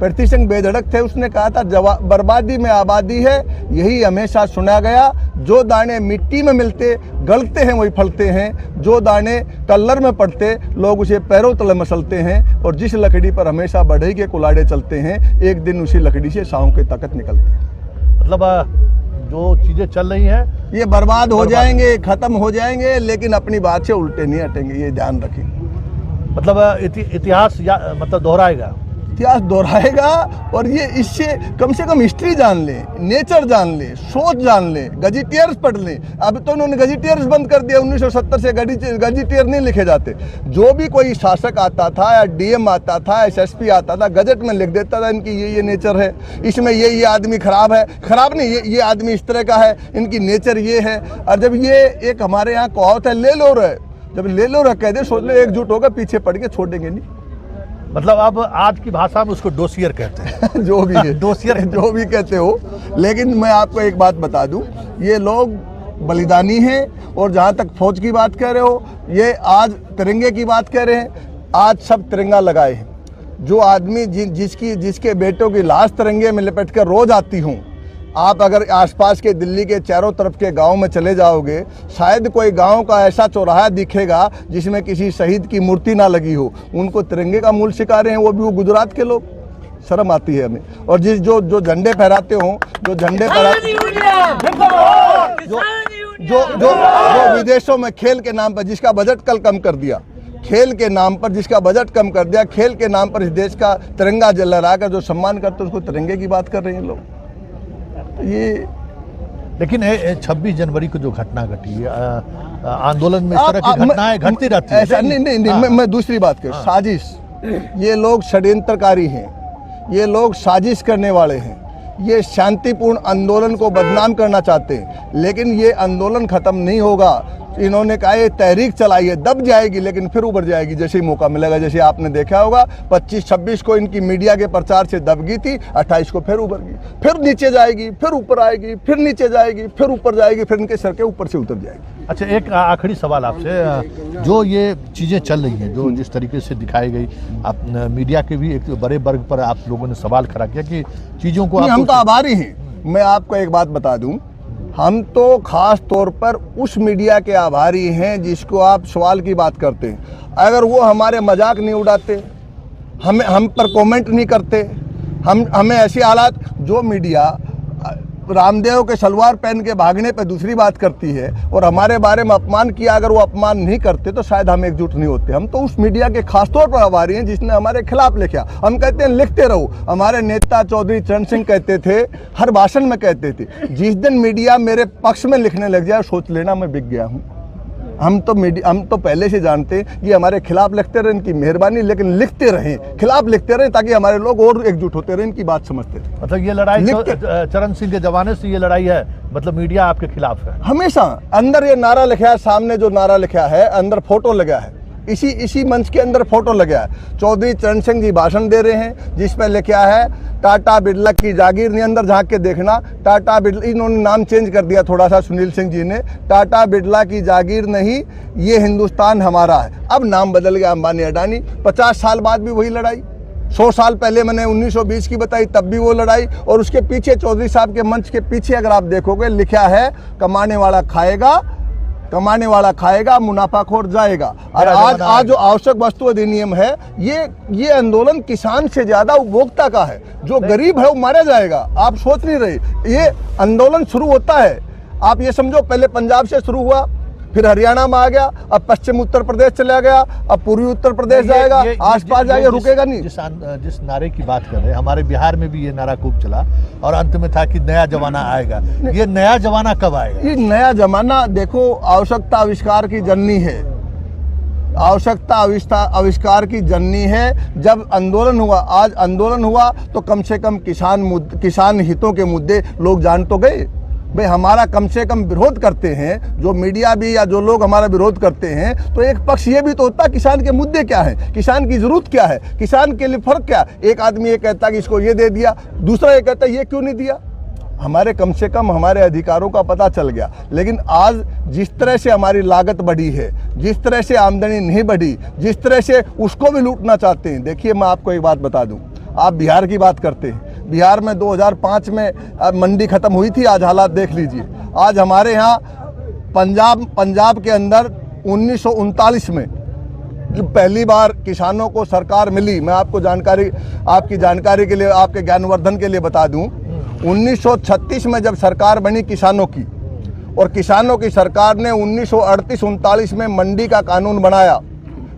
पृथ्वी सिंह बेधड़क थे, उसने कहा था, बर्बादी में आबादी है, यही हमेशा सुना गया। जो दाने मिट्टी में मिलते गलते हैं वही फलते हैं, जो दाने कल्लर में पड़ते लोग उसे पैरों तले मसलते हैं, और जिस लकड़ी पर हमेशा बढ़ई के कुलाड़े चलते हैं, एक दिन उसी लकड़ी से शाहों की ताकत निकलती है।
मतलब जो चीजें चल रही हैं
ये बर्बाद हो जाएंगे, खत्म हो जाएंगे, लेकिन अपनी बात से उल्टे नहीं हटेंगे, ये ध्यान रखें।
मतलब इतिहास मतलब दोहराएगा,
इतिहास दोहराएगा। और ये इससे कम से कम हिस्ट्री जान लें, नेचर जान लें, सोच जान लें, गजेटियर्स पढ़ लें। अब तो उन्होंने गजेटियर्स बंद कर दिया, 1970 से गजेटियर नहीं लिखे जाते। जो भी कोई शासक आता था या डीएम आता था, एसएसपी आता था, गजट में लिख देता था इनकी ये नेचर है, इसमें ये आदमी खराब है, खराब नहीं, ये आदमी इस तरह का है, इनकी नेचर ये है। और जब ये एक हमारे यहाँ कहावत है, ले लो रे, जब ले लो रे कह दे, सोच लो एकजुट होगा, पीछे पड़ के छोड़ेंगे नहीं।
मतलब अब आज की भाषा में उसको डोसियर कहते हैं।
जो भी है
डोसियर
जो भी कहते हो, लेकिन मैं आपको एक बात बता दूं, ये लोग बलिदानी हैं। और जहां तक फौज की बात कह रहे हो, ये आज तिरंगे की बात कह रहे हैं, आज सब तिरंगा लगाए हैं। जो आदमी जिसके बेटों की लाश तिरंगे में लिपट कर रोज आती हूँ, आप अगर आसपास के दिल्ली के चारों तरफ के गांव में चले जाओगे, शायद कोई गांव का ऐसा चौराहा दिखेगा जिसमें किसी शहीद की मूर्ति ना लगी हो। उनको तिरंगे का मूल सिखा रहे हैं, वो भी वो गुजरात के लोग। शर्म आती है हमें। और जो झंडे फहराते हो, जो झंडे फहराते जो विदेशों में खेल के नाम पर जिसका बजट कल कम कर दिया, खेल के नाम पर जिसका बजट कम कर दिया, खेल के नाम पर इस देश का तिरंगा लहराकर जो सम्मान करते, उसको तिरंगे की बात कर रहे हैं लोग। ये
लेकिन 26 जनवरी को जो घटना घटी, आंदोलन में इस तरह की घटनाएं घटती रहती है।
ऐसा नहीं, मैं दूसरी बात कर, साजिश। ये लोग षड्यंत्रकारी हैं, ये लोग साजिश करने वाले हैं, ये शांतिपूर्ण आंदोलन को बदनाम करना चाहते हैं। लेकिन ये आंदोलन खत्म नहीं होगा। इन्होंने कहा ये तहरीक चलाई है, दब जाएगी लेकिन फिर उभर जाएगी जैसे ही मौका मिलेगा। जैसे आपने देखा होगा 25-26 को इनकी मीडिया के प्रचार से दब गई थी, 28 को फिर उभर गई, फिर नीचे जाएगी, फिर ऊपर आएगी, फिर नीचे जाएगी, फिर ऊपर जाएगी, फिर इनके सर के ऊपर से उतर जाएगी।
अच्छा, एक आखिरी सवाल आपसे, जो ये चीज़ें चल रही हैं, जो जिस तरीके से दिखाई गई, आप मीडिया के भी एक बड़े वर्ग पर आप लोगों ने सवाल खड़ा किया कि चीज़ों को
हम तो आभारी हैं। मैं आपको एक बात बता दूं, हम तो खास तौर पर उस मीडिया के आभारी हैं जिसको आप सवाल की बात करते हैं। अगर वो हमारे मजाक नहीं उड़ाते, हम पर कमेंट नहीं करते, हमें ऐसी हालात, जो मीडिया रामदेव के सलवार पहन के भागने पे दूसरी बात करती है और हमारे बारे में अपमान किया, अगर वो अपमान नहीं करते तो शायद हम एकजुट नहीं होते। हम तो उस मीडिया के खासतौर पर आभारी हैं जिसने हमारे खिलाफ लिखा। हम कहते हैं लिखते रहो। हमारे नेता चौधरी चरण सिंह कहते थे, हर भाषण में कहते थे, जिस दिन मीडिया मेरे पक्ष में लिखने लग जाए सोच लेना मैं बिक गया हूँ। हम तो पहले से जानते हैं ये हमारे खिलाफ लिखते रहे, इनकी मेहरबानी, लेकिन लिखते रहें, खिलाफ लिखते रहें ताकि हमारे लोग और एकजुट होते रहे, इनकी बात समझते रहे।
मतलब ये लड़ाई चरण सिंह के जमाने से ये लड़ाई है, मतलब मीडिया आपके खिलाफ है
हमेशा। अंदर ये नारा लिखा है, सामने जो नारा लिखा है, अंदर फोटो लगा है, इसी मंच के अंदर फोटो लगा है। चौधरी चरण सिंह जी भाषण दे रहे हैं जिस पर लिखा है टाटा बिरला की जागीर नहीं। अंदर झांक के देखना, टाटा बिरला, इन्होंने नाम चेंज कर दिया थोड़ा सा सुनील सिंह जी ने, टाटा बिरला की जागीर नहीं, ये हिंदुस्तान हमारा है। अब नाम बदल गया अंबानी अडानी। 50 साल बाद भी वही लड़ाई, 100 साल पहले मैंने 1920 की बताई, तब भी वो लड़ाई। और उसके पीछे चौधरी साहब के मंच के पीछे अगर आप देखोगे लिखा है कमाने वाला खाएगा मुनाफाखोर जाएगा। और आज जो आवश्यक वस्तु अधिनियम है ये आंदोलन किसान से ज्यादा उपभोक्ता का है। जो गरीब है वो मारा जाएगा। आप सोच नहीं रहे, ये आंदोलन शुरू होता है, आप ये समझो पहले पंजाब से शुरू हुआ, फिर हरियाणा में आ गया, अब पश्चिम उत्तर प्रदेश चला गया, अब पूर्वी उत्तर प्रदेश जाएगा, आसपास जाएगा, रुकेगा नहीं।
जिस नारे की बात कर रहे हैं, हमारे बिहार में भी ये नारा खूब चला और अंत में था कि नया जमाना आएगा। ये नया जमाना कब आएगा?
ये नया जमाना देखो आवश्यकता आविष्कार की जननी है, आवश्यकता आविष्कार की जननी है। जब आंदोलन हुआ, आज आंदोलन हुआ तो कम से कम किसान हितों के मुद्दे लोग जान तो गए। भाई हमारा कम से कम विरोध करते हैं, जो मीडिया भी या जो लोग हमारा विरोध करते हैं, तो एक पक्ष ये भी तो होता है किसान के मुद्दे क्या है, किसान की जरूरत क्या है, किसान के लिए फर्क क्या है। एक आदमी ये कहता है कि इसको ये दे दिया, दूसरा ये कहता है ये क्यों नहीं दिया। हमारे कम से कम हमारे अधिकारों का पता चल गया। लेकिन आज जिस तरह से हमारी लागत बढ़ी है, जिस तरह से आमदनी नहीं बढ़ी, जिस तरह से उसको भी लूटना चाहते हैं। देखिए मैं आपको एक बात बता दूं, आप बिहार की बात करते हैं, बिहार में 2005 में मंडी खत्म हुई थी, आज हालात देख लीजिए। आज हमारे यहाँ पंजाब के अंदर 1939 में पहली बार किसानों को सरकार मिली। मैं आपकी जानकारी के लिए, आपके ज्ञानवर्धन के लिए बता दूं, 1936 में जब सरकार बनी किसानों की, और किसानों की सरकार ने 1938-39 में मंडी का कानून बनाया।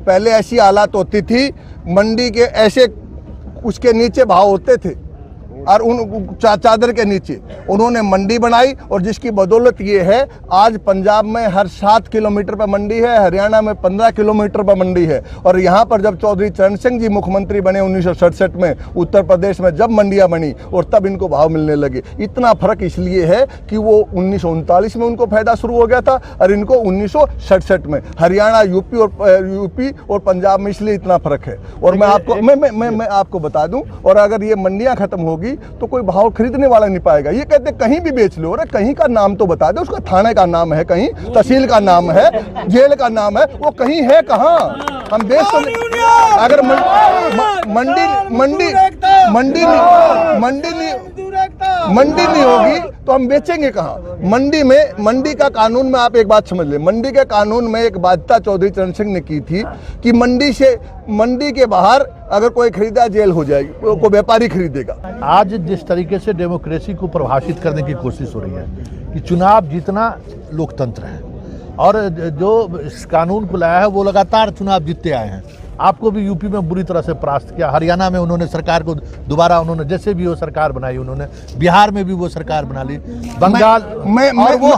पहले ऐसी हालात होती थी, मंडी के ऐसे उसके नीचे भाव होते थे और उन चादर के नीचे उन्होंने मंडी बनाई, और जिसकी बदौलत ये है आज पंजाब में हर 7 किलोमीटर पर मंडी है, हरियाणा में 15 किलोमीटर पर मंडी है। और यहाँ पर जब चौधरी चरण सिंह जी मुख्यमंत्री बने 1967 में, उत्तर प्रदेश में जब मंडियाँ बनी और तब इनको भाव मिलने लगे। इतना फर्क इसलिए है कि वो 1939 में उनको फायदा शुरू हो गया था और इनको 1967 में। हरियाणा, यूपी और पंजाब में इसलिए इतना फर्क है। और मैं आपको बता दूं, और अगर ये मंडियाँ खत्म होगी तो कोई भाव खरीदने वाला नहीं पाएगा। ये कहते कहीं भी बेच लो, अरे कहीं का नाम तो बता दो, उसका थाने का नाम है, कहीं तहसील का नाम है, जेल का नाम है, वो कहीं है कहाँ? हम बेच तो अगर मंडी नहीं होगी तो हम बेचेंगे कहाँ? मंडी का कानून में आप एक बात समझ ले, मंडी के कानून में एक बाध्यता चौधरी चरण सिंह ने की थी कि मंडी के बाहर अगर कोई खरीदा जेल हो जाएगी, कोई व्यापारी खरीदेगा।
आज जिस तरीके से डेमोक्रेसी को परिभाषित करने की कोशिश हो रही है कि चुनाव जीतना लोकतंत्र है, और जो इस कानून को लाया है वो लगातार चुनाव जीतते आए हैं। आपको भी यूपी में बुरी तरह से परास्त किया, हरियाणा में उन्होंने सरकार को दोबारा उन्होंने जैसे भी वो सरकार बनाई, उन्होंने बिहार में भी वो सरकार बना ली, बंगाल और वो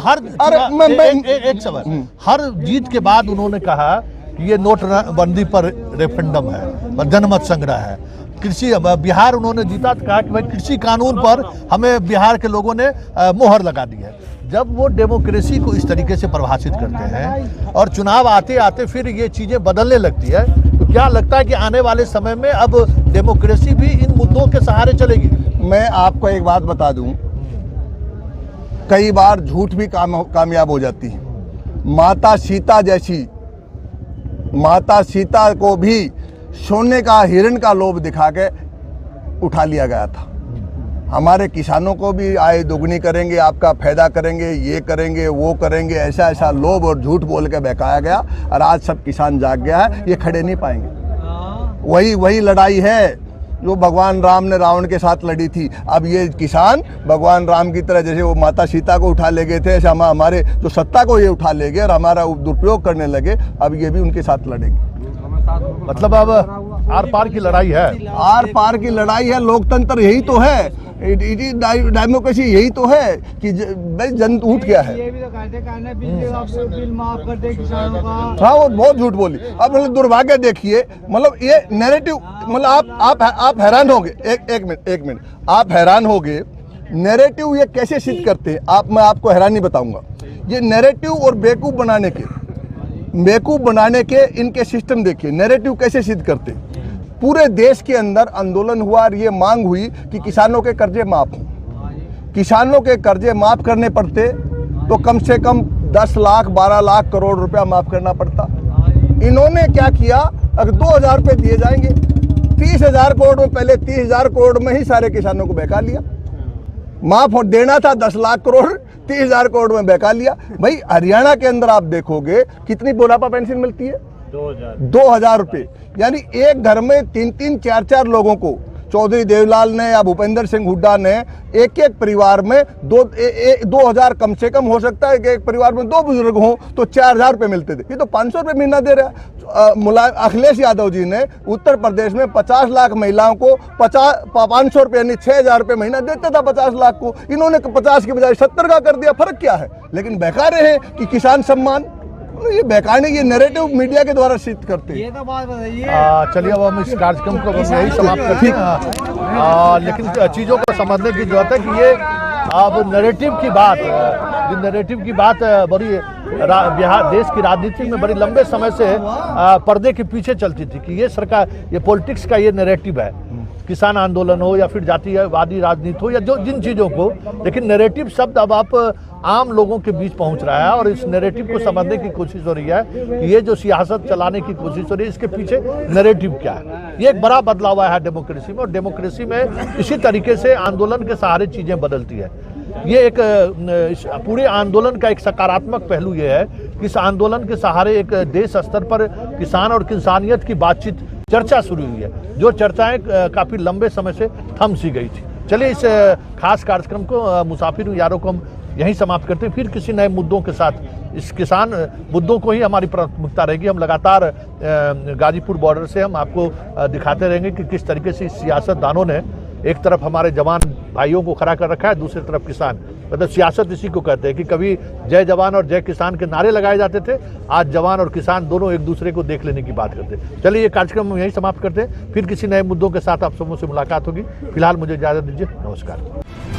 हर जीत के बाद उन्होंने कहा कि ये नोटबंदी पर रेफरेंडम है, जनमत संग्रह है। कृषि बिहार उन्होंने जीता तो कहा कि भाई कृषि कानून पर हमें बिहार के लोगों ने मोहर लगा दी है। जब वो डेमोक्रेसी को इस तरीके से परिभाषित करते हैं और चुनाव आते आते फिर ये चीज़ें बदलने लगती है, तो क्या लगता है कि आने वाले समय में अब डेमोक्रेसी भी इन मुद्दों के सहारे चलेगी?
मैं आपको एक बात बता दूं, कई बार झूठ भी कामयाब हो जाती है। माता सीता को भी सोने का हिरण का लोभ दिखा के उठा लिया गया था। हमारे किसानों को भी आय दोगुनी करेंगे, आपका फायदा करेंगे, ये करेंगे, वो करेंगे, ऐसा लोभ और झूठ बोल के बहकाया गया। और आज सब किसान जाग गया है, ये खड़े नहीं पाएंगे। वही लड़ाई है जो भगवान राम ने रावण के साथ लड़ी थी। अब ये किसान भगवान राम की तरह, जैसे वो माता सीता को उठा ले गए थे, ऐसे हमारे जो सत्ता को ये उठा ले गए और हमारा दुरुपयोग करने लगे, अब ये भी उनके साथ लड़ेंगे।
मतलब अब आर पार की लड़ाई है,
आर पार की लड़ाई है। लोकतंत्र यही तो है, डेमोक्रेसी यही तो है कि भाई जन उठ गया है।
ये भी तो कहते बिल माफ कर दे किसानों का।
हाँ, वो बहुत झूठ बोली। अब मतलब दुर्भाग्य देखिए, मतलब ये नैरेटिव, मतलब आप हैरान होंगे। एक मिनट आप हैरान होंगे, नैरेटिव ये कैसे सिद्ध करते हैं। मैं आपको हैरानी बताऊंगा। ये नैरेटिव और बेवकूफ बनाने के इनके सिस्टम देखिए, नैरेटिव कैसे सिद्ध करते हैं। पूरे देश के अंदर आंदोलन हुआ और ये मांग हुई कि किसानों के कर्जे माफ हों। किसानों के कर्जे माफ करने पड़ते तो कम से कम 10 लाख 12 लाख करोड़ रुपया माफ करना पड़ता। इन्होंने क्या किया, अगर 2000 रुपये दिए जाएंगे 30,000 करोड़ में, पहले 30,000 करोड़ में ही सारे किसानों को बहका लिया। माफ देना था 10 लाख करोड़, 30,000 करोड़ में बहका लिया। भाई हरियाणा के अंदर आप देखोगे कितनी बुढ़ापा पेंशन मिलती है? 2,000 रुपये। यानी एक घर में 3-3, 4-4 लोगों को, चौधरी देवलाल ने या भूपेंद्र सिंह हुड्डा ने, एक एक परिवार में 2,000 कम से कम हो सकता है कि एक परिवार में 2 बुजुर्ग हों तो 4,000 रुपये मिलते थे। ये तो 500 रुपये महीना दे रहा है। अखिलेश यादव जी ने उत्तर प्रदेश में 50 लाख महिलाओं को 500 रुपये यानी 6,000 रुपये महीना देता था 50 लाख को। इन्होंने 50 की बजाय 70 का कर दिया। फर्क क्या है? लेकिन बहका रहे हैं कि किसान सम्मान, ये बहकाने, ये नैरेटिव मीडिया के द्वारा सिद्ध करते हैं।
ये तो बात बताइए।
चलिए अब हम इस कार्यक्रम को यही समाप्त करते हैं। लेकिन चीज़ों को समझने की जरूरत है कि ये अब नैरेटिव की बात, जो नैरेटिव की बात बड़ी बिहार देश की राजनीति में बड़ी लंबे समय से पर्दे के पीछे चलती थी कि ये सरकार, ये पॉलिटिक्स का ये नैरेटिव है, किसान आंदोलन हो या फिर जातिवादी राजनीति हो या जो जिन चीज़ों को, लेकिन नैरेटिव शब्द अब आप आम लोगों के बीच पहुंच रहा है और इस नैरेटिव को समझने की कोशिश हो रही है कि ये जो सियासत चलाने की कोशिश हो रही है इसके पीछे नैरेटिव क्या है। ये एक बड़ा बदलाव आया है डेमोक्रेसी में, और डेमोक्रेसी में इसी तरीके से आंदोलन के सहारे चीज़ें बदलती है। ये एक पूरे आंदोलन का एक सकारात्मक पहलू ये है कि इस आंदोलन के सहारे एक देश स्तर पर किसान और किसानियत की बातचीत, चर्चा शुरू हुई है, जो चर्चाएं काफ़ी लंबे समय से थम सी गई थी। चलिए इस खास कार्यक्रम को, मुसाफिर यारों को हम यहीं समाप्त करते हैं। फिर किसी नए मुद्दों के साथ, इस किसान मुद्दों को ही हमारी प्राथमिकता रहेगी। हम लगातार गाजीपुर बॉर्डर से हम आपको दिखाते रहेंगे कि किस तरीके से सियासतदानों ने एक तरफ हमारे जवान भाइयों को खड़ा कर रखा है, दूसरी तरफ किसान। मतलब सियासत इसी को कहते हैं कि कभी जय जवान और जय किसान के नारे लगाए जाते थे, आज जवान और किसान दोनों एक दूसरे को देख लेने की बात करते हैं। चलिए ये कार्यक्रम हम यहीं समाप्त करते हैं। फिर किसी नए मुद्दों के साथ आप सबों से मुलाकात होगी। फिलहाल मुझे इजाज़त दीजिए। नमस्कार।